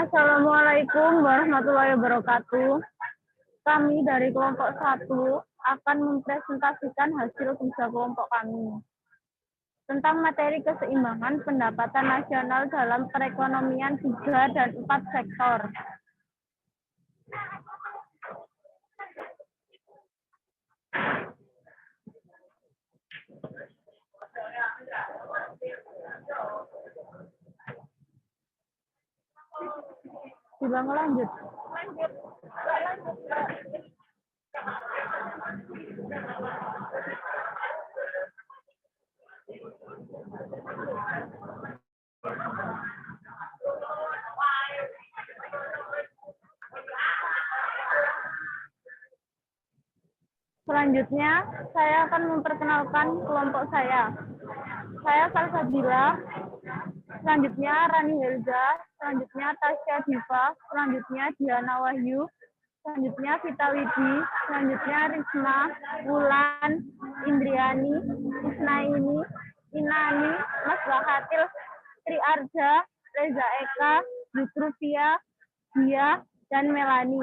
Assalamualaikum warahmatullahi wabarakatuh. Kami dari kelompok 1 akan mempresentasikan hasil kerja kelompok kami tentang materi keseimbangan pendapatan nasional dalam perekonomian 3 dan 4 sektor. Dibangun lanjut. Selanjutnya, saya akan memperkenalkan kelompok saya. Saya Salsabila, selanjutnya Rani Helza, selanjutnya Tasya Diva, selanjutnya Diana Wahyu, selanjutnya Vita Widi, selanjutnya Risma, Wulan, Indriani, Isnaini, Inani, Mas Wakatil, Tri Arja, Reza Eka, Yutrufia, Dia, dan Melani.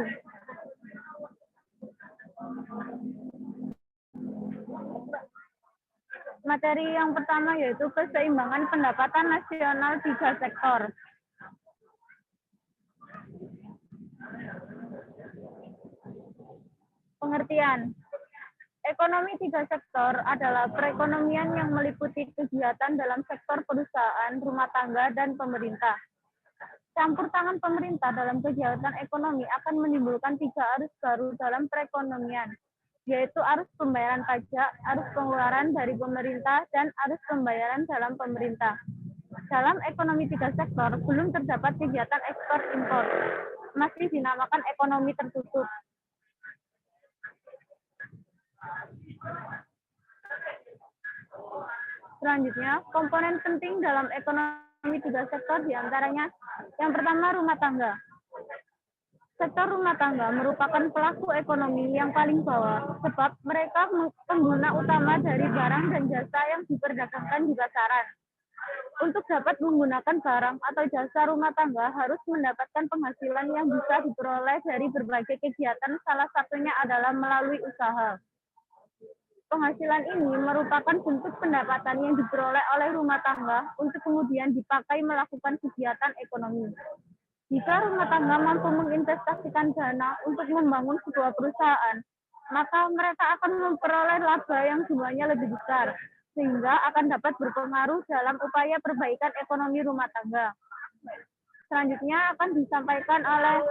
Materi yang pertama yaitu keseimbangan pendapatan nasional 3 sektor. Pengertian. Ekonomi 3 sektor adalah perekonomian yang meliputi kegiatan dalam sektor perusahaan, rumah tangga, dan pemerintah. Campur tangan pemerintah dalam kegiatan ekonomi akan menimbulkan 3 arus baru dalam perekonomian, yaitu arus pembayaran pajak, arus pengeluaran dari pemerintah, dan arus pembayaran dalam pemerintah. Dalam ekonomi 3 sektor, belum terdapat kegiatan ekspor-impor, masih dinamakan ekonomi tertutup. Selanjutnya, komponen penting dalam ekonomi 3 sektor diantaranya yang pertama rumah tangga. Sektor rumah tangga merupakan pelaku ekonomi yang paling bawah, sebab mereka pengguna utama dari barang dan jasa yang diperdagangkan di pasaran. Untuk dapat menggunakan barang atau jasa rumah tangga harus mendapatkan penghasilan yang bisa diperoleh dari berbagai kegiatan, salah satunya adalah melalui usaha. Penghasilan ini merupakan bentuk pendapatan yang diperoleh oleh rumah tangga untuk kemudian dipakai melakukan kegiatan ekonomi. Jika rumah tangga mampu menginvestasikan dana untuk membangun sebuah perusahaan, maka mereka akan memperoleh laba yang jumlahnya lebih besar, sehingga akan dapat berpengaruh dalam upaya perbaikan ekonomi rumah tangga. Selanjutnya akan disampaikan oleh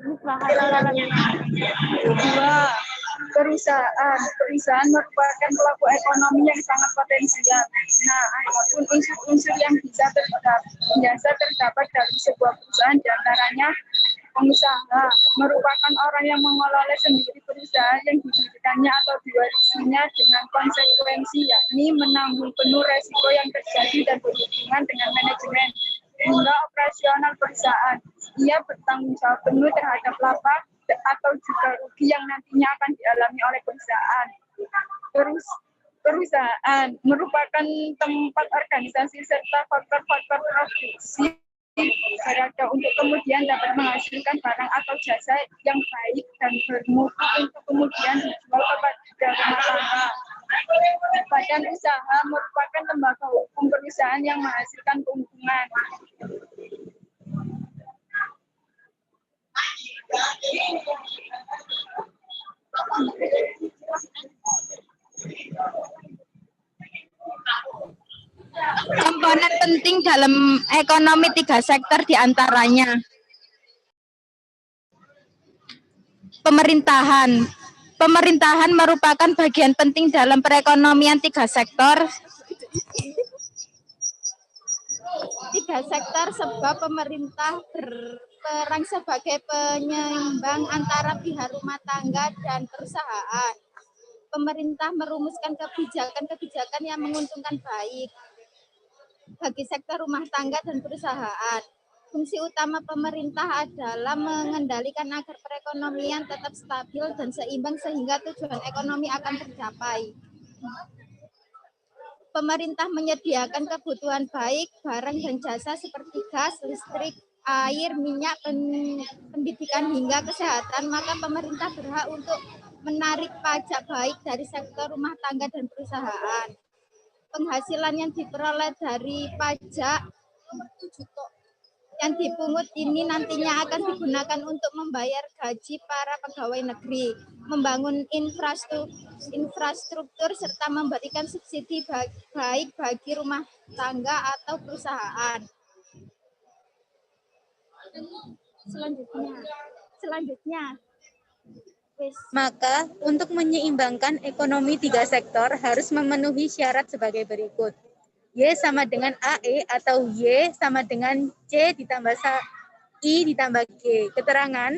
Ms. Wakatil. 2. Perusahaan merupakan pelaku ekonomi yang sangat potensial. Nah, adapun unsur-unsur yang biasa terdapat dalam sebuah perusahaan diantaranya pengusaha merupakan orang yang mengelola sendiri perusahaan yang didirikannya atau diwarisinya dengan konsekuensi, yakni menanggung penuh resiko yang terjadi dan berhubungan dengan manajemen hingga operasional perusahaan. Ia bertanggung jawab penuh terhadap laba atau juga rugi yang nantinya akan dialami oleh perusahaan. Perusahaan merupakan tempat organisasi serta faktor-faktor produksi berada untuk kemudian dapat menghasilkan barang atau jasa yang baik dan bermutu untuk kemudian dijual kepada rumah tangga. Badan usaha merupakan lembaga hukum perusahaan yang menghasilkan keuntungan. Komponen penting dalam ekonomi 3 sektor diantaranya pemerintahan. Pemerintahan merupakan bagian penting dalam perekonomian 3 sektor. 3 sektor sebab pemerintah berperan sebagai penyeimbang antara pihak rumah tangga dan perusahaan. Pemerintah merumuskan kebijakan-kebijakan yang menguntungkan baik bagi sektor rumah tangga dan perusahaan. Fungsi utama pemerintah adalah mengendalikan agar perekonomian tetap stabil dan seimbang sehingga tujuan ekonomi akan tercapai. Pemerintah menyediakan kebutuhan baik barang dan jasa seperti gas, listrik, air, minyak, pendidikan hingga kesehatan, maka pemerintah berhak untuk menarik pajak baik dari sektor rumah tangga dan perusahaan. Penghasilan yang diperoleh dari pajak yang dipungut ini nantinya akan digunakan untuk membayar gaji para pegawai negeri, membangun infrastruktur serta memberikan subsidi baik bagi rumah tangga atau perusahaan. Selanjutnya. Maka, untuk menyeimbangkan ekonomi tiga sektor harus memenuhi syarat sebagai berikut. Y sama dengan AE atau Y sama dengan C ditambah I ditambah G. Keterangan,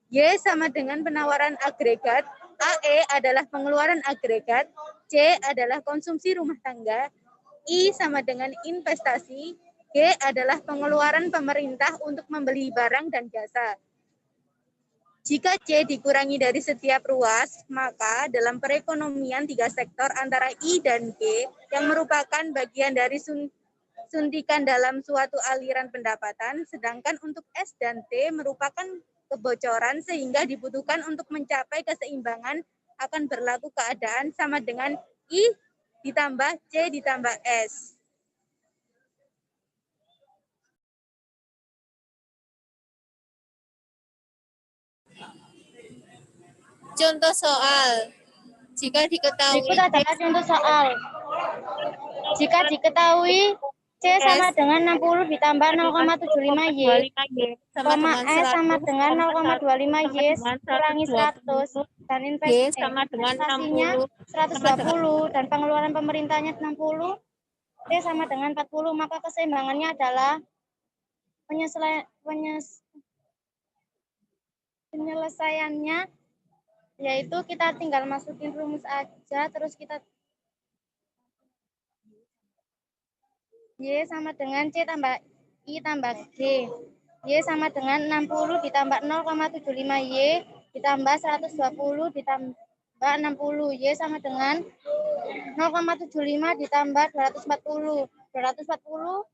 Y sama dengan penawaran agregat, AE adalah pengeluaran agregat, C adalah konsumsi rumah tangga, I sama dengan investasi, G adalah pengeluaran pemerintah untuk membeli barang dan jasa. Jika C dikurangi dari setiap ruas, maka dalam perekonomian tiga sektor antara I dan G yang merupakan bagian dari suntikan dalam suatu aliran pendapatan, sedangkan untuk S dan T merupakan kebocoran sehingga dibutuhkan untuk mencapai keseimbangan akan berlaku keadaan sama dengan I ditambah C ditambah S. Contoh soal. Jika diketahui Berikut adalah contoh soal. Jika diketahui C sama dengan 60 ditambah 0,75 Y, koma S sama dengan 0,25 Y kurangi 100, dan investasinya 120, dan pengeluaran pemerintahnya 60, T sama dengan 40, maka keseimbangannya adalah penyelesaiannya, yaitu kita tinggal masukin rumus aja, terus kita Y sama dengan C tambah I tambah G. Y sama dengan 60 ditambah 0,75 Y ditambah 120 ditambah 60. Y sama dengan 0,75 ditambah 240. 240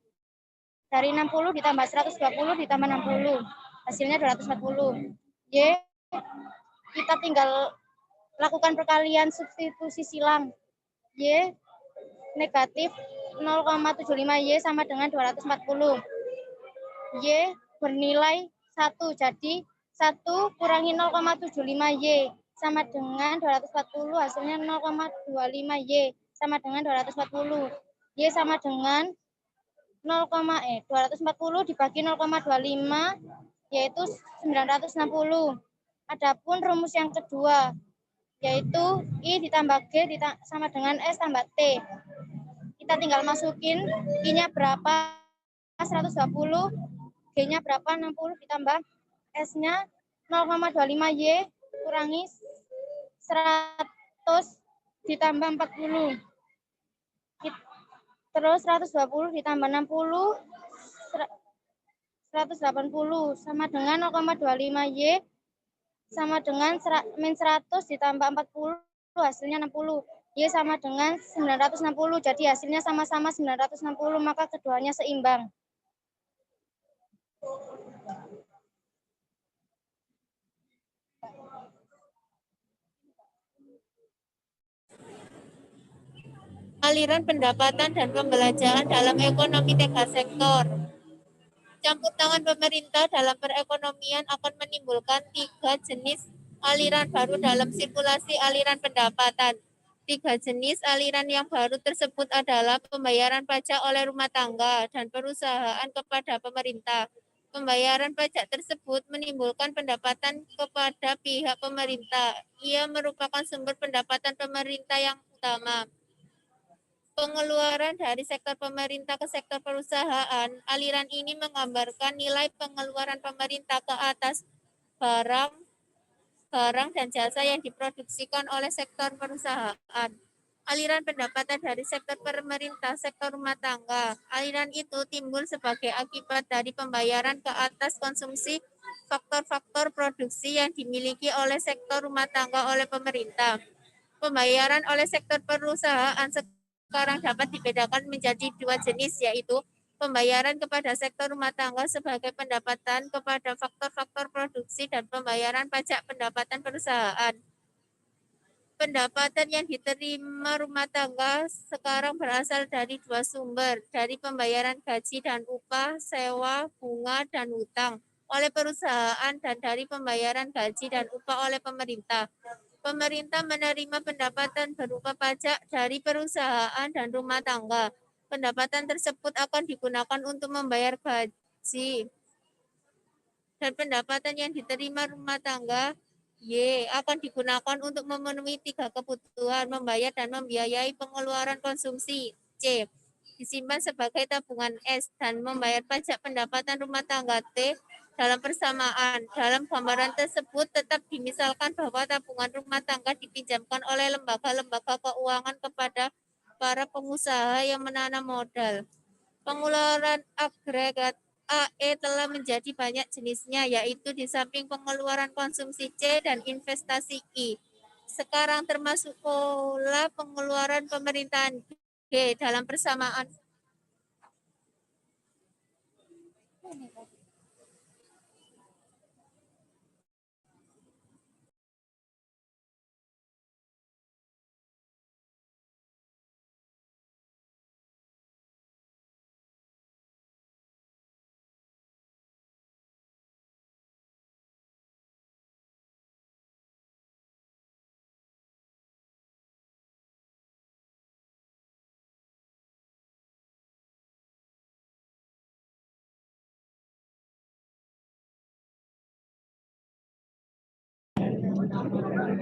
dari 60 ditambah 120 ditambah 60. Hasilnya 240. Y kita tinggal lakukan perkalian substitusi silang. Y negatif 0,75 Y sama dengan 240. Y bernilai 1, jadi 1 kurangi 0,75 Y sama dengan 240, hasilnya 0,25 Y sama dengan 240. Y sama dengan 240 dibagi 0,25 yaitu 960. Adapun rumus yang kedua yaitu I ditambah G sama dengan S tambah T. Kita tinggal masukin I-nya berapa 120, G-nya berapa 60 ditambah S-nya 0,25 Y kurangi 100 ditambah 40. Terus 120 ditambah 60 180 sama dengan 0,25 Y sama dengan min 100 ditambah 40 hasilnya 60. Y sama dengan 960, jadi hasilnya sama-sama 960, maka keduanya seimbang. aliran pendapatan dan pembelanjaan dalam ekonomi tiga sektor. Campur tangan pemerintah dalam perekonomian akan menimbulkan 3 jenis aliran baru dalam sirkulasi aliran pendapatan. 3 jenis aliran yang baru tersebut adalah pembayaran pajak oleh rumah tangga dan perusahaan kepada pemerintah. Pembayaran pajak tersebut menimbulkan pendapatan kepada pihak pemerintah. Ia merupakan sumber pendapatan pemerintah yang utama. Pengeluaran dari sektor pemerintah ke sektor perusahaan, aliran ini menggambarkan nilai pengeluaran pemerintah ke atas barang dan jasa yang diproduksikan oleh sektor perusahaan. Aliran pendapatan dari sektor pemerintah, sektor rumah tangga. Aliran itu timbul sebagai akibat dari pembayaran ke atas konsumsi faktor-faktor produksi yang dimiliki oleh sektor rumah tangga oleh pemerintah. Pembayaran oleh sektor perusahaan sekarang dapat dibedakan menjadi 2 jenis, yaitu pembayaran kepada sektor rumah tangga sebagai pendapatan kepada faktor-faktor produksi dan pembayaran pajak pendapatan perusahaan. Pendapatan yang diterima rumah tangga sekarang berasal dari dua sumber, dari pembayaran gaji dan upah, sewa, bunga, dan hutang oleh perusahaan dan dari pembayaran gaji dan upah oleh pemerintah. Pemerintah menerima pendapatan berupa pajak dari perusahaan dan rumah tangga. Pendapatan tersebut akan digunakan untuk membayar gaji. Dan pendapatan yang diterima rumah tangga Y akan digunakan untuk memenuhi 3 kebutuhan, membayar dan membiayai pengeluaran konsumsi. C disimpan sebagai tabungan S dan membayar pajak pendapatan rumah tangga T dalam persamaan. Dalam gambaran tersebut tetap dimisalkan bahwa tabungan rumah tangga dipinjamkan oleh lembaga-lembaga keuangan kepada para pengusaha yang menanam modal. Pengeluaran agregat AE telah menjadi banyak jenisnya, yaitu di samping pengeluaran konsumsi C dan investasi I. Sekarang termasuk pula pengeluaran pemerintahan G dalam persamaan.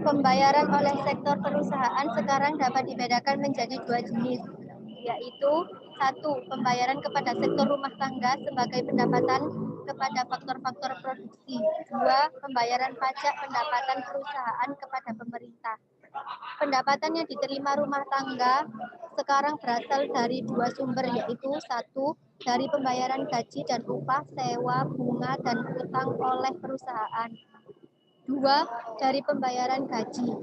Pembayaran oleh sektor perusahaan sekarang dapat dibedakan menjadi dua jenis, yaitu satu, pembayaran kepada sektor rumah tangga sebagai pendapatan kepada faktor-faktor produksi. Dua, pembayaran pajak pendapatan perusahaan kepada pemerintah. Pendapatan yang diterima rumah tangga sekarang berasal dari dua sumber, yaitu satu, dari pembayaran gaji dan upah, sewa, bunga, dan utang oleh perusahaan. Dua, dari pembayaran gaji.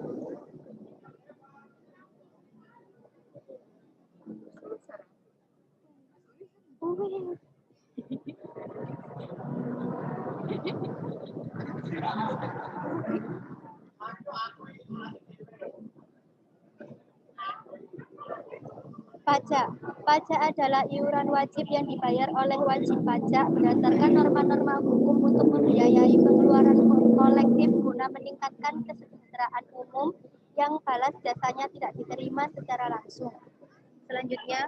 Pajak. Pajak adalah iuran wajib yang dibayar oleh wajib pajak berdasarkan norma-norma hukum untuk membiayai pengeluaran kolektif guna meningkatkan kesejahteraan umum yang balas jasanya tidak diterima secara langsung. Selanjutnya,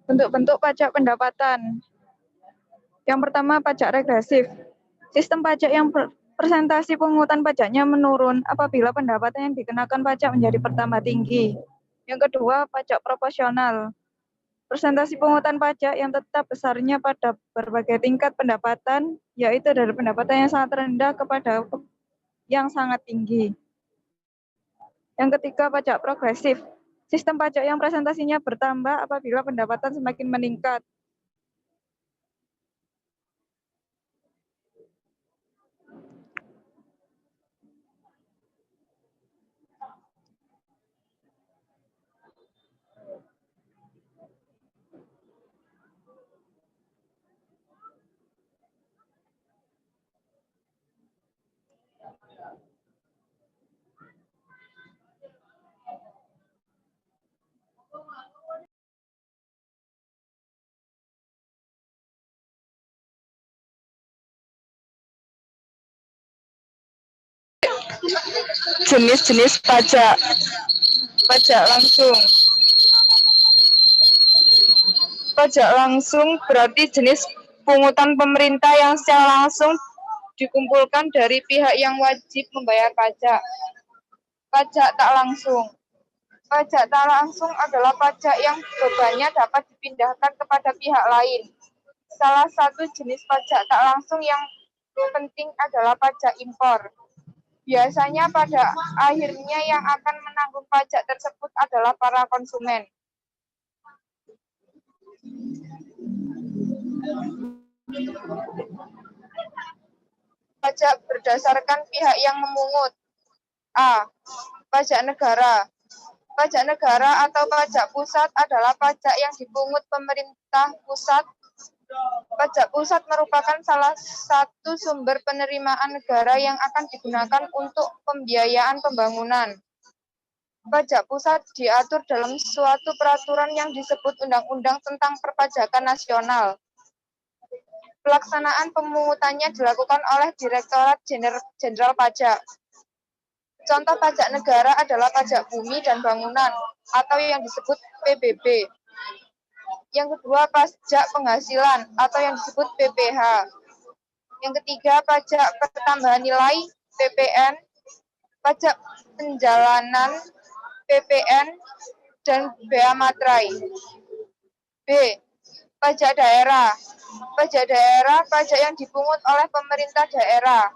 Bentuk-bentuk pajak pendapatan. Yang pertama, pajak regresif. Sistem pajak yang presentasi pungutan pajaknya menurun apabila pendapatan yang dikenakan pajak menjadi pertambah tinggi. Yang kedua, pajak proporsional. Presentasi pungutan pajak yang tetap besarnya pada berbagai tingkat pendapatan, yaitu dari pendapatan yang sangat rendah kepada yang sangat tinggi. Yang ketiga, pajak progresif. Sistem pajak yang presentasinya bertambah apabila pendapatan semakin meningkat. Jenis-jenis pajak. Pajak langsung. Pajak langsung berarti jenis pungutan pemerintah yang secara langsung dikumpulkan dari pihak yang wajib membayar pajak. Pajak tak langsung. Pajak tak langsung adalah pajak yang bebannya dapat dipindahkan kepada pihak lain. Salah satu jenis pajak tak langsung yang penting adalah pajak impor. Biasanya pada akhirnya yang akan menanggung pajak tersebut adalah para konsumen. Pajak berdasarkan pihak yang memungut. A. Pajak negara. Pajak negara atau pajak pusat adalah pajak yang dipungut pemerintah pusat. Pajak pusat merupakan salah satu sumber penerimaan negara yang akan digunakan untuk pembiayaan pembangunan. Pajak pusat diatur dalam suatu peraturan yang disebut Undang-Undang tentang Perpajakan Nasional. Pelaksanaan pemungutannya dilakukan oleh Direktorat Jenderal Pajak. Contoh pajak negara adalah pajak bumi dan bangunan atau yang disebut PBB. Yang kedua, pajak penghasilan atau yang disebut PPh. Yang ketiga, pajak pertambahan nilai PPN, pajak penjalanan PPN, dan bea materai. B. Pajak daerah. Pajak daerah, pajak yang dipungut oleh pemerintah daerah.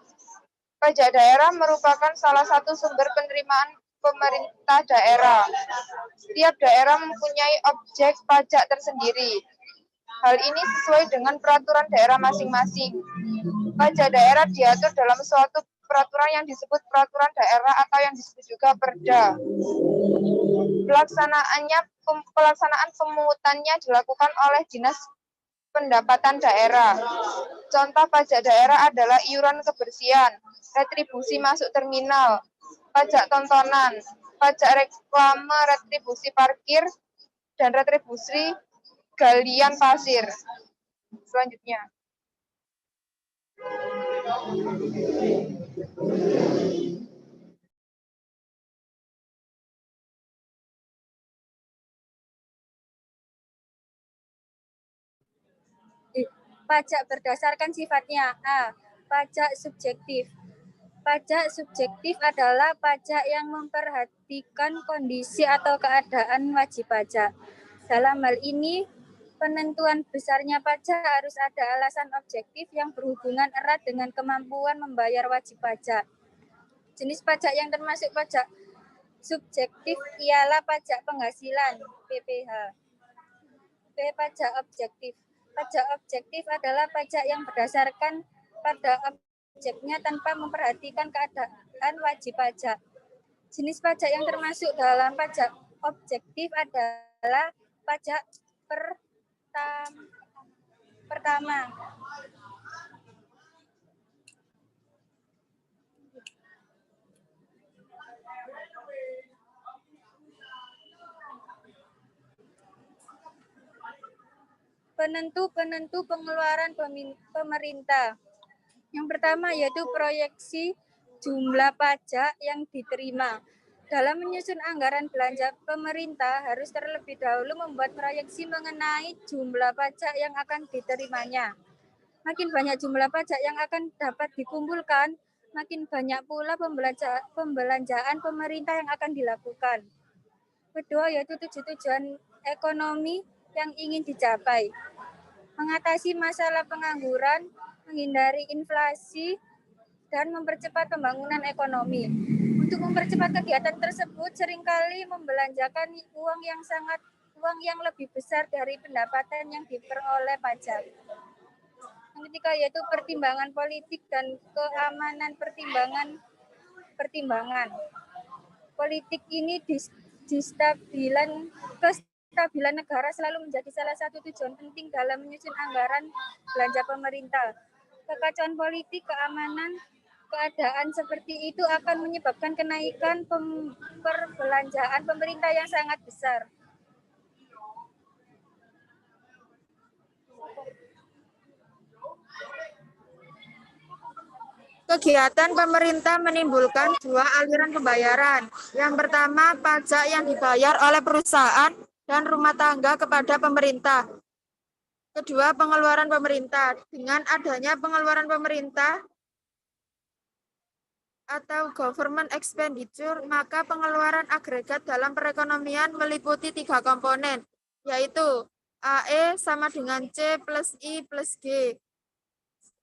Pajak daerah merupakan salah satu sumber penerimaan pemerintah daerah. Setiap daerah mempunyai objek pajak tersendiri. Hal ini sesuai dengan peraturan daerah masing-masing. Pajak daerah diatur dalam suatu peraturan yang disebut peraturan daerah atau yang disebut juga Perda. Pelaksanaan pemungutannya dilakukan oleh Dinas Pendapatan Daerah. Contoh pajak daerah adalah iuran kebersihan, retribusi masuk terminal, pajak tontonan, pajak reklame, retribusi parkir, dan retribusi galian pasir. Selanjutnya. Pajak berdasarkan sifatnya. A. Pajak subjektif. Pajak subjektif adalah pajak yang memperhatikan kondisi atau keadaan wajib pajak. Dalam hal ini, penentuan besarnya pajak harus ada alasan objektif yang berhubungan erat dengan kemampuan membayar wajib pajak. Jenis pajak yang termasuk pajak subjektif ialah pajak penghasilan, PPh. B. Pajak objektif. Pajak objektif adalah pajak yang berdasarkan pada objeknya tanpa memperhatikan keadaan wajib pajak. Jenis pajak yang termasuk dalam pajak objektif adalah pajak pertama. Penentu pengeluaran pemerintah. Yang pertama yaitu proyeksi jumlah pajak yang diterima. Dalam menyusun anggaran belanja pemerintah harus terlebih dahulu membuat proyeksi mengenai jumlah pajak yang akan diterimanya. Makin banyak jumlah pajak yang akan dapat dikumpulkan, makin banyak pula pembelanjaan pemerintah yang akan dilakukan. Kedua yaitu tujuan ekonomi yang ingin dicapai. Mengatasi masalah pengangguran, menghindari inflasi, dan mempercepat pembangunan ekonomi. Untuk mempercepat kegiatan tersebut, seringkali membelanjakan uang yang lebih besar dari pendapatan yang diperoleh pajak. Yang ketiga yaitu pertimbangan politik dan keamanan pertimbangan. Politik ini kestabilan negara selalu menjadi salah satu tujuan penting dalam menyusun anggaran belanja pemerintah. Kekacauan politik, keamanan, keadaan seperti itu akan menyebabkan kenaikan perbelanjaan pemerintah yang sangat besar. Kegiatan pemerintah menimbulkan dua aliran pembayaran. Yang pertama, pajak yang dibayar oleh perusahaan dan rumah tangga kepada pemerintah. Kedua, pengeluaran pemerintah. Dengan adanya pengeluaran pemerintah atau government expenditure, maka pengeluaran agregat dalam perekonomian meliputi tiga komponen, yaitu AE sama dengan C plus I plus G.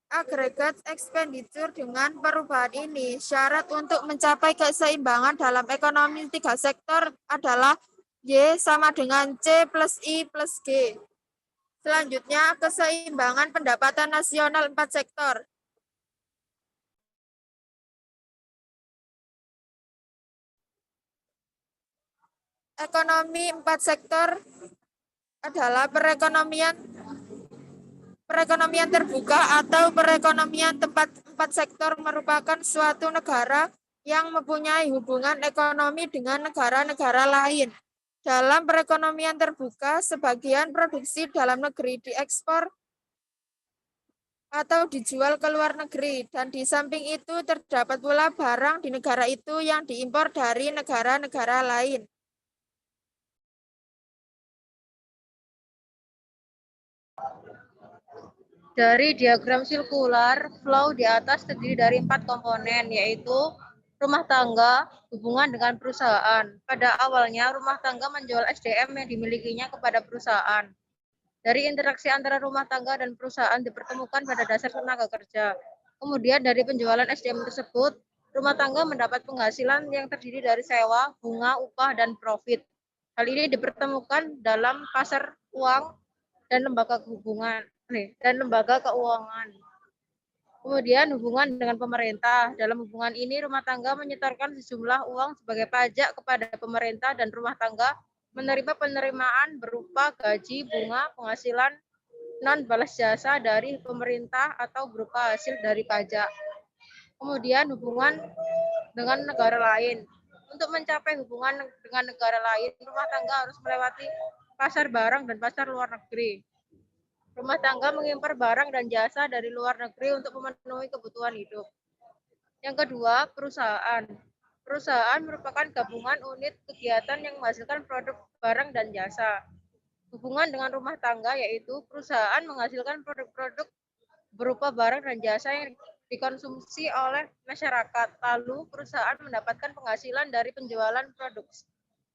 agregat expenditure dengan perubahan ini. Syarat untuk mencapai keseimbangan dalam ekonomi tiga sektor adalah Y sama dengan C plus I plus G. Selanjutnya, keseimbangan pendapatan nasional 4 sektor. Ekonomi 4 sektor adalah perekonomian terbuka atau perekonomian tempat 4 sektor merupakan suatu negara yang mempunyai hubungan ekonomi dengan negara-negara lain. Dalam perekonomian terbuka, sebagian produksi dalam negeri diekspor atau dijual ke luar negeri, dan di samping itu terdapat pula barang di negara itu yang diimpor dari negara-negara lain. Dari diagram sirkular, flow di atas terdiri dari 4 komponen, yaitu rumah tangga, hubungan dengan perusahaan. Pada awalnya, rumah tangga menjual SDM yang dimilikinya kepada perusahaan. Dari interaksi antara rumah tangga dan perusahaan dipertemukan pada dasar tenaga kerja. Kemudian dari penjualan SDM tersebut, rumah tangga mendapat penghasilan yang terdiri dari sewa, bunga, upah, dan profit. Hal ini dipertemukan dalam pasar uang dan lembaga keuangan. Kemudian hubungan dengan pemerintah. Dalam hubungan ini rumah tangga menyetorkan sejumlah uang sebagai pajak kepada pemerintah dan rumah tangga menerima penerimaan berupa gaji, bunga, penghasilan non balas jasa dari pemerintah atau berupa hasil dari pajak. Kemudian hubungan dengan negara lain. Untuk mencapai hubungan dengan negara lain, rumah tangga harus melewati pasar barang dan pasar luar negeri. Rumah tangga mengimpor barang dan jasa dari luar negeri untuk memenuhi kebutuhan hidup. Yang kedua, perusahaan. Perusahaan merupakan gabungan unit kegiatan yang menghasilkan produk, barang, dan jasa. Hubungan dengan rumah tangga yaitu perusahaan menghasilkan produk-produk berupa barang dan jasa yang dikonsumsi oleh masyarakat. Lalu perusahaan mendapatkan penghasilan dari penjualan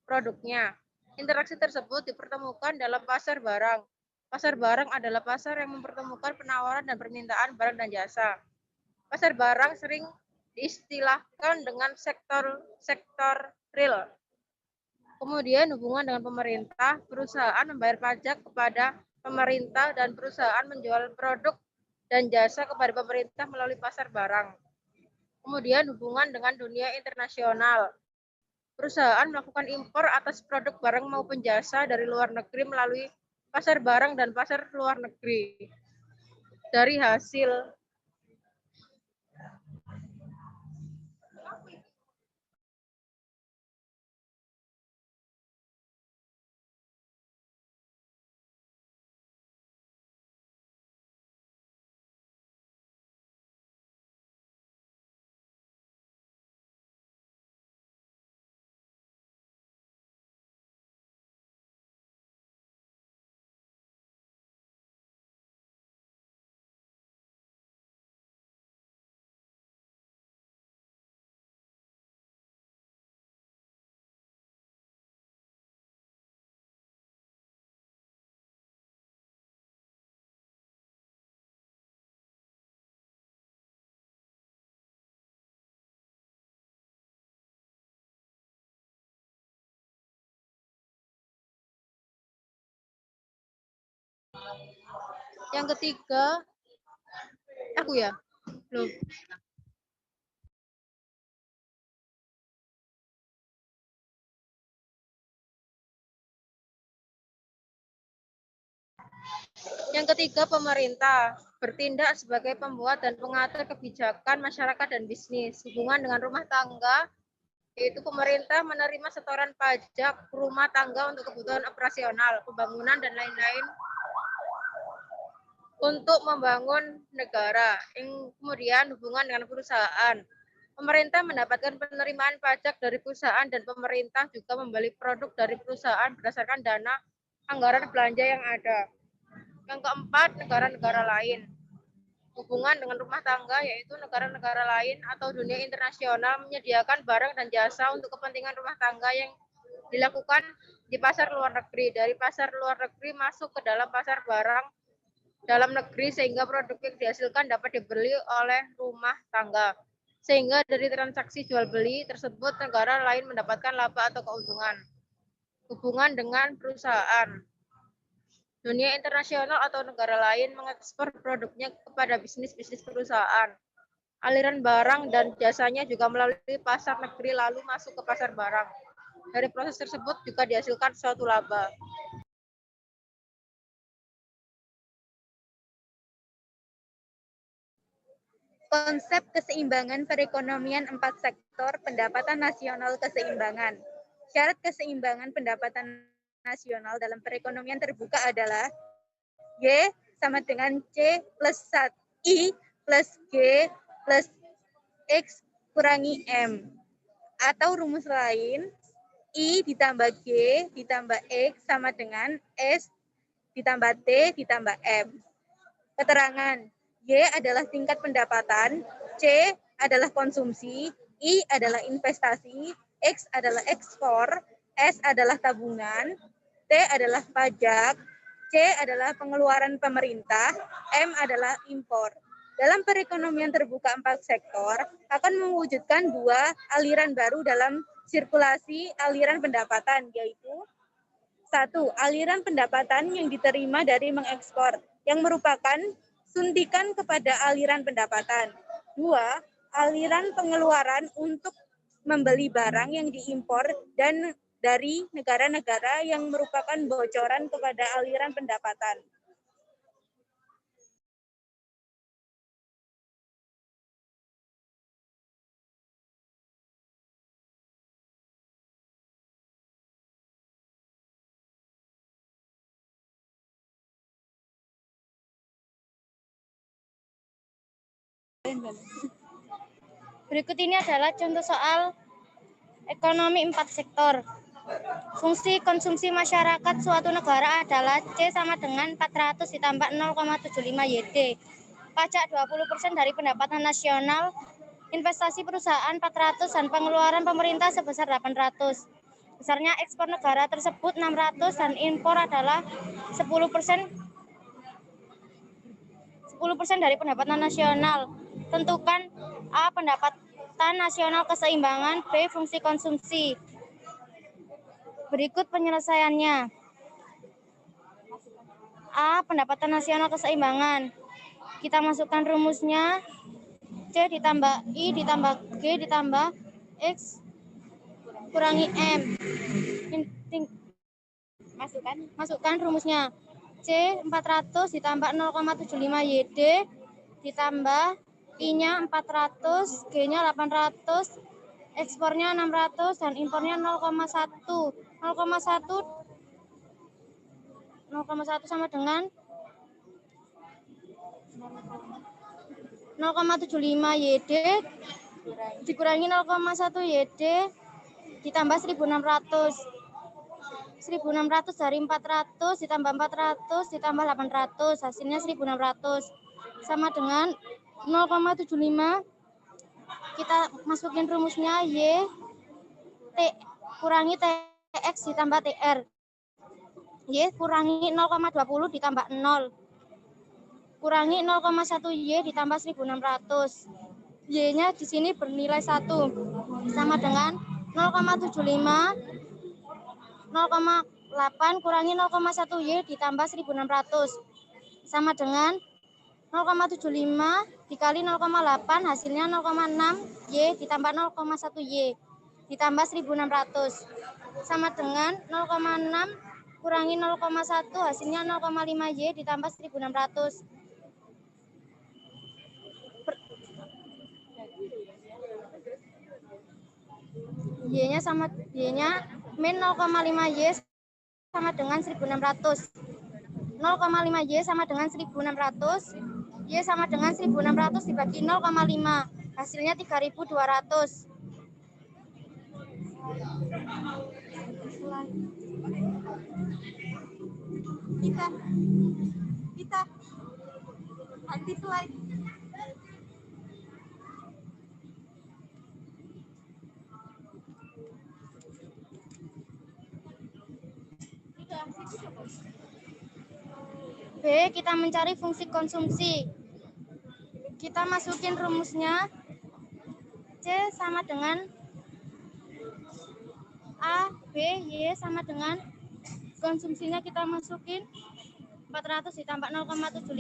produknya. Interaksi tersebut dipertemukan dalam pasar barang. Pasar barang adalah pasar yang mempertemukan penawaran dan permintaan barang dan jasa. Pasar barang sering diistilahkan dengan sektor real. Kemudian hubungan dengan pemerintah, perusahaan membayar pajak kepada pemerintah dan perusahaan menjual produk dan jasa kepada pemerintah melalui pasar barang. Kemudian hubungan dengan dunia internasional. Perusahaan melakukan impor atas produk barang maupun jasa dari luar negeri melalui pasar barang dan pasar luar negeri. Dari hasil yang ketiga, aku ya, belum. Yang ketiga, pemerintah bertindak sebagai pembuat dan pengatur kebijakan masyarakat dan bisnis. Hubungan dengan rumah tangga, yaitu pemerintah menerima setoran pajak rumah tangga untuk kebutuhan operasional, pembangunan, dan lain-lain untuk membangun negara. Kemudian hubungan dengan perusahaan. Pemerintah mendapatkan penerimaan pajak dari perusahaan dan pemerintah juga membeli produk dari perusahaan berdasarkan dana anggaran belanja yang ada. Yang keempat, negara-negara lain. Hubungan dengan rumah tangga yaitu negara-negara lain atau dunia internasional menyediakan barang dan jasa untuk kepentingan rumah tangga yang dilakukan di pasar luar negeri. Dari pasar luar negeri masuk ke dalam pasar barang dalam negeri sehingga produk yang dihasilkan dapat dibeli oleh rumah tangga. Sehingga dari transaksi jual beli tersebut negara lain mendapatkan laba atau keuntungan. Hubungan dengan perusahaan. Dunia internasional atau negara lain mengekspor produknya kepada bisnis-bisnis perusahaan. Aliran barang dan jasanya juga melalui pasar negeri lalu masuk ke pasar barang. Dari proses tersebut juga dihasilkan suatu laba. Konsep keseimbangan perekonomian 4 sektor pendapatan nasional keseimbangan. Syarat keseimbangan pendapatan nasional dalam perekonomian terbuka adalah Y sama dengan C plus I plus G plus X kurangi M. Atau rumus lain, I ditambah G ditambah X sama dengan S ditambah T ditambah M. Keterangan, Y adalah tingkat pendapatan, C adalah konsumsi, I adalah investasi, X adalah ekspor, S adalah tabungan, T adalah pajak, C adalah pengeluaran pemerintah, M adalah impor. Dalam perekonomian terbuka 4 sektor akan mewujudkan 2 aliran baru dalam sirkulasi aliran pendapatan, yaitu 1. Aliran pendapatan yang diterima dari mengekspor, yang merupakan suntikan kepada aliran pendapatan. 2. Aliran pengeluaran untuk membeli barang yang diimpor dan dari negara-negara yang merupakan bocoran kepada aliran pendapatan. Berikut ini adalah contoh soal ekonomi 4 sektor. Fungsi konsumsi masyarakat suatu negara adalah C sama dengan 400 ditambah 0,75 YD. Pajak 20% dari pendapatan nasional, investasi perusahaan 400 dan pengeluaran pemerintah sebesar 800. Besarnya ekspor negara tersebut 600 dan impor adalah 10% dari pendapatan nasional. Tentukan A. Pendapatan nasional keseimbangan, B. Fungsi konsumsi. Berikut penyelesaiannya. A. Pendapatan nasional keseimbangan. Kita masukkan rumusnya. C ditambah I ditambah G ditambah X kurangi M. Masukkan rumusnya. C 400 ditambah 0,75 YD ditambah I-nya 400, G-nya 800, ekspornya 600 dan impornya 0,1. 0,1 sama dengan 0,75 YD dikurangi 0,1 YD ditambah 1.600. 1.600 dari 400 ditambah 400 ditambah 800, hasilnya 1.600 sama dengan 0,75. Kita masukin rumusnya Y T kurangi TX ditambah TR. Y kurangi 0,20 ditambah 0 kurangi 0,1 Y ditambah 1.600. Y-nya di sini bernilai 1 sama dengan 0,75 0,8 kurangi 0,1 Y ditambah 1.600 sama dengan 0,75 dikali 0,8 hasilnya 0,6 Y ditambah 0,1 Y ditambah 1.600 sama dengan 0,6 kurangi 0,1 hasilnya 0,5 Y ditambah 1.600. Y-nya min 0,5 Y sama dengan 1.600. 0,5 Y sama dengan 1.600. Y sama dengan 1.600 dibagi 0,5. Hasilnya 3.200. Kita ganti slide. B. Kita mencari fungsi konsumsi. Kita masukin rumusnya. C sama dengan A, B, Y sama dengan konsumsinya kita masukin 400 ditambah 0,75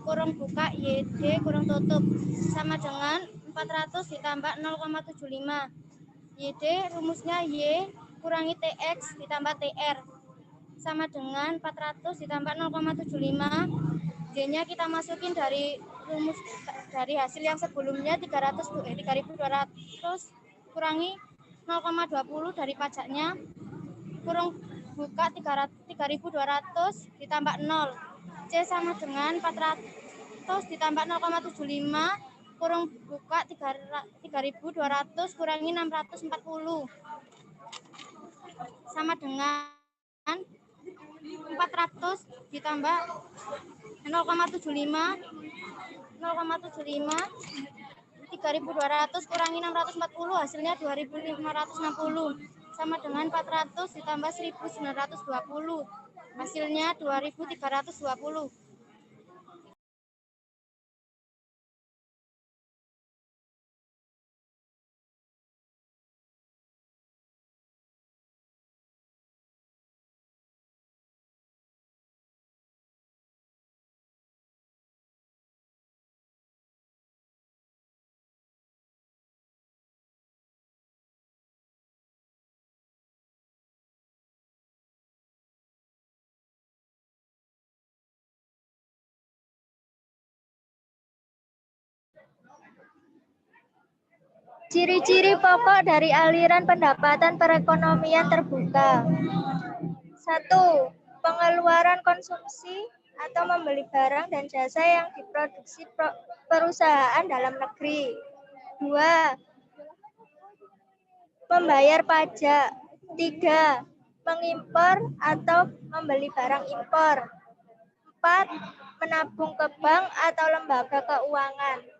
kurung buka YD kurung tutup sama dengan 400 ditambah 0,75 YD rumusnya Y kurangi TX ditambah TR sama dengan 400 ditambah 0,75 D-nya kita masukin dari rumus dari hasil yang sebelumnya 3.200 kurangi 0,20 dari pajaknya kurung buka 3.200 ditambah 0 C sama dengan 400 ditambah 0,75 kurung buka 3.200 kurangi 640 sama dengan 400 ditambah 0,75 3.200 kurangi 640 hasilnya 2.560 sama dengan 400 ditambah 1.920 hasilnya 2.320. Ciri-ciri pokok dari aliran pendapatan perekonomian terbuka. 1. Pengeluaran konsumsi atau membeli barang dan jasa yang diproduksi perusahaan dalam negeri. 2. Membayar pajak. 3. Mengimpor atau membeli barang impor. 4. Menabung ke bank atau lembaga keuangan.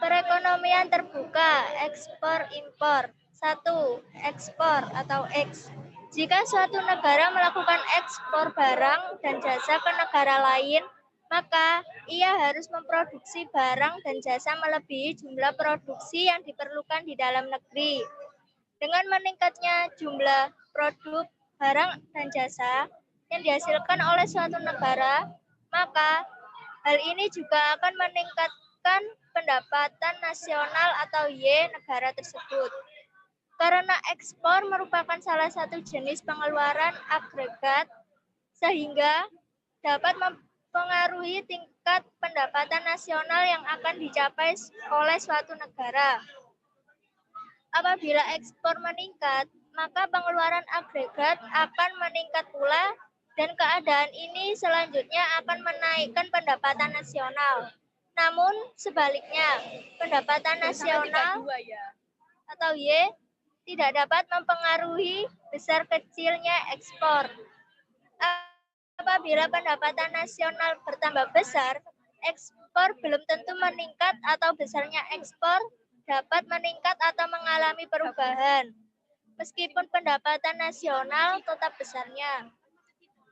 Perekonomian terbuka, ekspor impor. 1. Ekspor atau X. Jika suatu negara melakukan ekspor barang dan jasa ke negara lain, maka ia harus memproduksi barang dan jasa melebihi jumlah produksi yang diperlukan di dalam negeri. Dengan meningkatnya jumlah produk, barang, dan jasa yang dihasilkan oleh suatu negara, maka hal ini juga akan meningkatkan pendapatan nasional atau Y negara tersebut. Karena ekspor merupakan salah satu jenis pengeluaran agregat, sehingga dapat mempengaruhi tingkat pendapatan nasional yang akan dicapai oleh suatu negara. Apabila ekspor meningkat, maka pengeluaran agregat akan meningkat pula, dan keadaan ini selanjutnya akan menaikkan pendapatan nasional. Namun sebaliknya, pendapatan nasional atau Y tidak dapat mempengaruhi besar kecilnya ekspor. Apabila pendapatan nasional bertambah besar, ekspor belum tentu meningkat atau besarnya ekspor dapat meningkat atau mengalami perubahan. Meskipun pendapatan nasional tetap besarnya.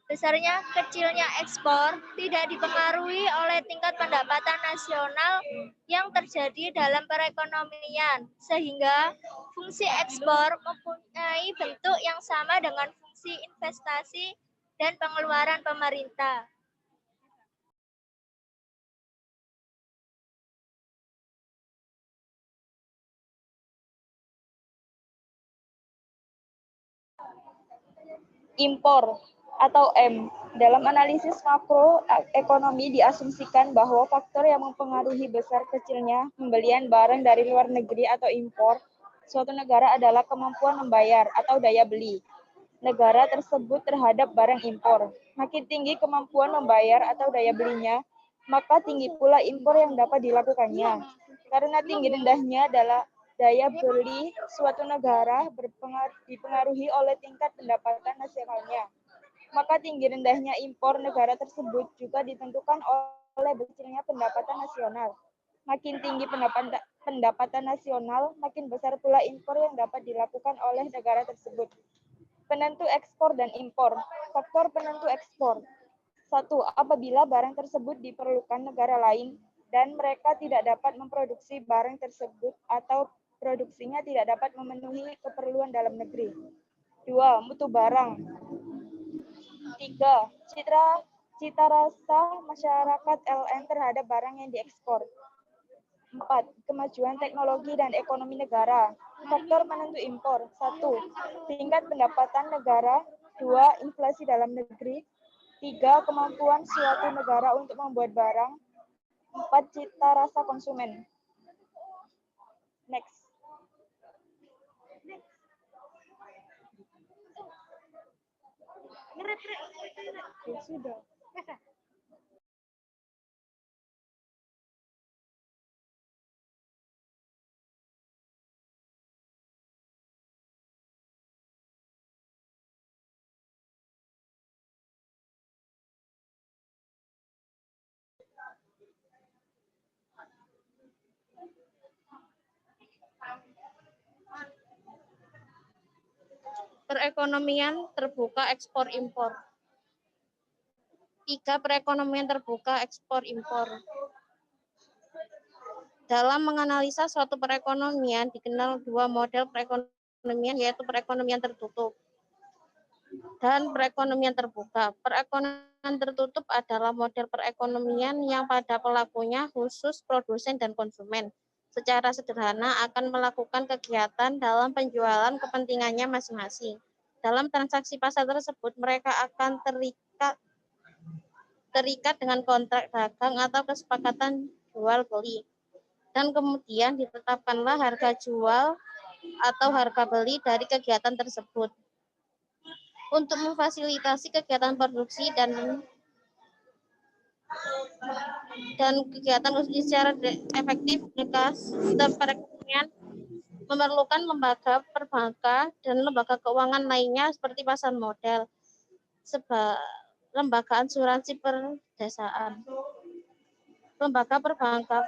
Besarnya kecilnya ekspor tidak dipengaruhi oleh tingkat pendapatan nasional yang terjadi dalam perekonomian, sehingga fungsi ekspor mempunyai bentuk yang sama dengan fungsi investasi dan pengeluaran pemerintah. Impor atau M. Dalam analisis makroekonomi diasumsikan bahwa faktor yang mempengaruhi besar kecilnya pembelian barang dari luar negeri atau impor suatu negara adalah kemampuan membayar atau daya beli negara tersebut terhadap barang impor. Makin tinggi kemampuan membayar atau daya belinya, maka tinggi pula impor yang dapat dilakukannya. Karena tinggi rendahnya adalah daya beli suatu negara dipengaruhi oleh tingkat pendapatan nasionalnya. Maka tinggi rendahnya impor negara tersebut juga ditentukan oleh kecilnya pendapatan nasional. Makin tinggi pendapatan nasional, makin besar pula impor yang dapat dilakukan oleh negara tersebut. Penentu ekspor dan impor. Faktor penentu ekspor. 1. Apabila barang tersebut diperlukan negara lain dan mereka tidak dapat memproduksi barang tersebut atau produksinya tidak dapat memenuhi keperluan dalam negeri. 2. Mutu barang. 3. Cita rasa masyarakat LN terhadap barang yang diekspor. 4. Kemajuan teknologi dan ekonomi negara. Faktor penentu impor. 1. Tingkat pendapatan negara. 2. Inflasi dalam negeri. 3. Kemampuan suatu negara untuk membuat barang. 4. Cita rasa konsumen. Next. Ya, sudah. Perekonomian terbuka ekspor impor. 3. Perekonomian terbuka ekspor impor. Dalam menganalisa suatu perekonomian dikenal dua model perekonomian, yaitu perekonomian tertutup dan perekonomian terbuka. Perekonomian tertutup adalah model perekonomian yang pada pelakunya khusus produsen dan konsumen. Secara sederhana akan melakukan kegiatan dalam penjualan kepentingannya masing-masing. Dalam transaksi pasar tersebut, mereka akan terikat dengan kontrak dagang atau kesepakatan jual beli. Dan kemudian ditetapkanlah harga jual atau harga beli dari kegiatan tersebut. Untuk memfasilitasi kegiatan produksi dan kegiatan usaha secara efektif, sistem perekonomian memerlukan lembaga perbankan dan lembaga keuangan lainnya seperti pasar modal, lembaga asuransi perdesaan, lembaga perbankan.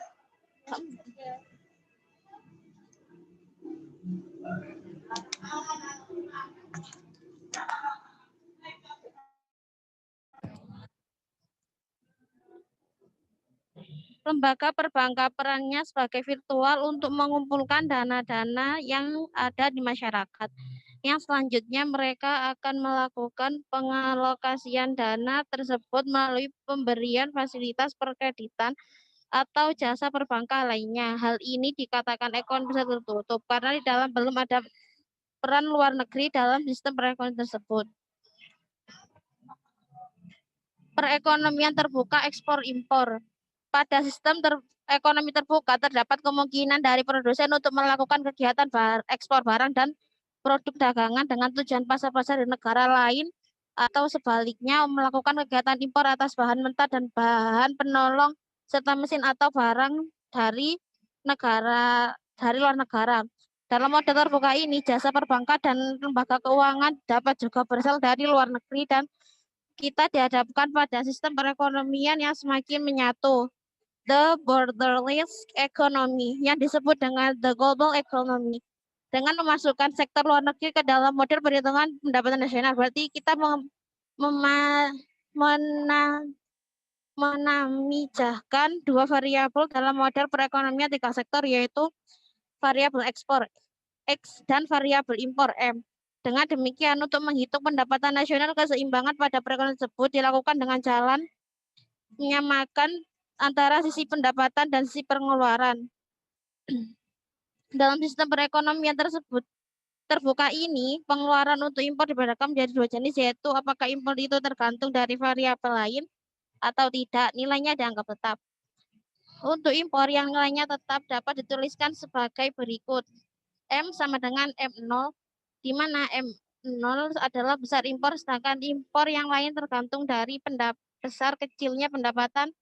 Lembaga perbankan perannya sebagai virtual untuk mengumpulkan dana-dana yang ada di masyarakat. Yang selanjutnya mereka akan melakukan pengalokasian dana tersebut melalui pemberian fasilitas perkreditan atau jasa perbankan lainnya. Hal ini dikatakan ekonomi tertutup karena di dalam belum ada peran luar negeri dalam sistem perekonomian tersebut. Perekonomian terbuka ekspor impor. Pada sistem ekonomi terbuka terdapat kemungkinan dari produsen untuk melakukan kegiatan ekspor barang dan produk dagangan dengan tujuan pasar-pasar di negara lain atau sebaliknya melakukan kegiatan impor atas bahan mentah dan bahan penolong serta mesin atau barang dari luar negara. Dalam model terbuka ini, jasa perbankan dan lembaga keuangan dapat juga berasal dari luar negeri dan kita dihadapkan pada sistem perekonomian yang semakin menyatu. The borderless economy yang disebut dengan the global economy. Dengan memasukkan sektor luar negeri ke dalam model perhitungan pendapatan nasional, berarti kita menamijahkan dua variabel dalam model perekonomian tiga sektor, yaitu variabel ekspor X dan variabel impor M. Dengan demikian, untuk menghitung pendapatan nasional, keseimbangan pada perekonomian tersebut dilakukan dengan jalan menyamakan antara sisi pendapatan dan sisi pengeluaran. Dalam sistem perekonomian tersebut terbuka ini, pengeluaran untuk impor dibedakan menjadi dua jenis, yaitu apakah impor itu tergantung dari variabel lain atau tidak, nilainya dianggap tetap. Untuk impor yang nilainya tetap dapat dituliskan sebagai berikut. M sama dengan M0, di mana M0 adalah besar impor, sedangkan impor yang lain tergantung dari besar kecilnya pendapatan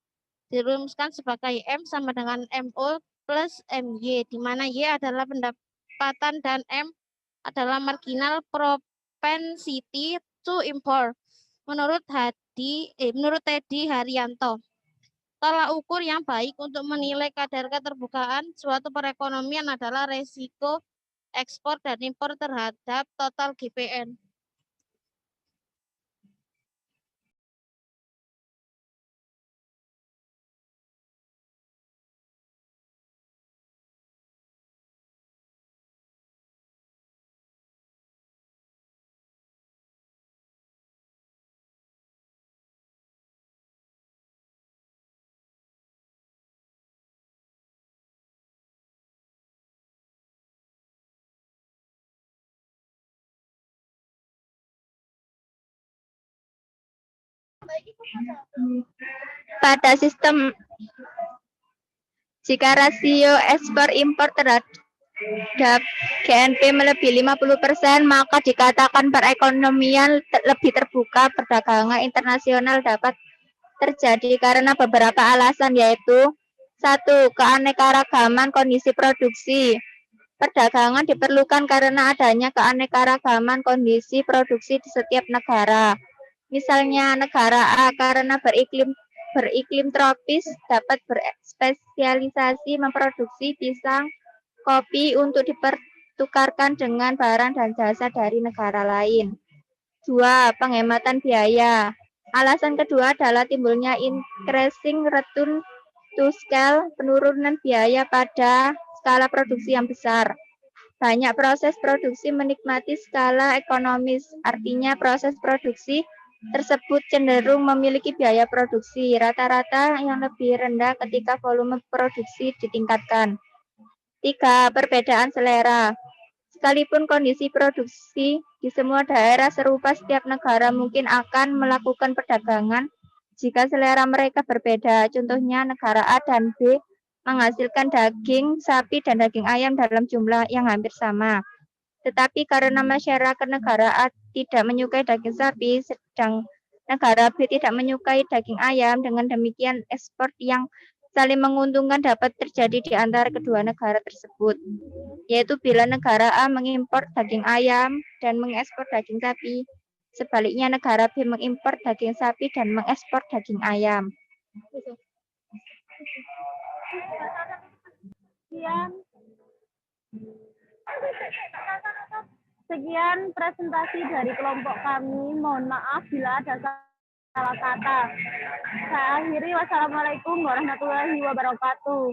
dirumuskan sebagai M sama dengan MO plus MY, di mana Y adalah pendapatan dan M adalah marginal propensity to import. Menurut Teddy Haryanto, tolak ukur yang baik untuk menilai kadar keterbukaan suatu perekonomian adalah resiko ekspor dan impor terhadap total GPN. Pada sistem, jika rasio ekspor impor terhadap GNP melebihi 50%, maka dikatakan perekonomian lebih terbuka. Perdagangan internasional dapat terjadi karena beberapa alasan, yaitu 1. Keanekaragaman kondisi produksi. Perdagangan diperlukan karena adanya keanekaragaman kondisi produksi di setiap negara. Misalnya negara A karena beriklim tropis dapat berspesialisasi memproduksi pisang, kopi untuk dipertukarkan dengan barang dan jasa dari negara lain. 2. Penghematan biaya. Alasan kedua adalah timbulnya increasing return to scale, penurunan biaya pada skala produksi yang besar. Banyak proses produksi menikmati skala ekonomis, artinya proses produksi tersebut cenderung memiliki biaya produksi rata-rata yang lebih rendah ketika volume produksi ditingkatkan. 3. Perbedaan selera. Sekalipun kondisi produksi di semua daerah serupa, setiap negara mungkin akan melakukan perdagangan jika selera mereka berbeda. Contohnya, negara A dan B menghasilkan daging sapi dan daging ayam dalam jumlah yang hampir sama. Tetapi karena masyarakat negara A tidak menyukai daging sapi, sedang negara B tidak menyukai daging ayam, dengan demikian ekspor yang saling menguntungkan dapat terjadi di antara kedua negara tersebut, yaitu bila negara A mengimpor daging ayam dan mengekspor daging sapi. Sebaliknya, negara B mengimpor daging sapi dan mengekspor daging ayam. Sekian presentasi dari kelompok kami. Mohon maaf bila ada salah kata. Saya akhiri. Wassalamualaikum warahmatullahi wabarakatuh.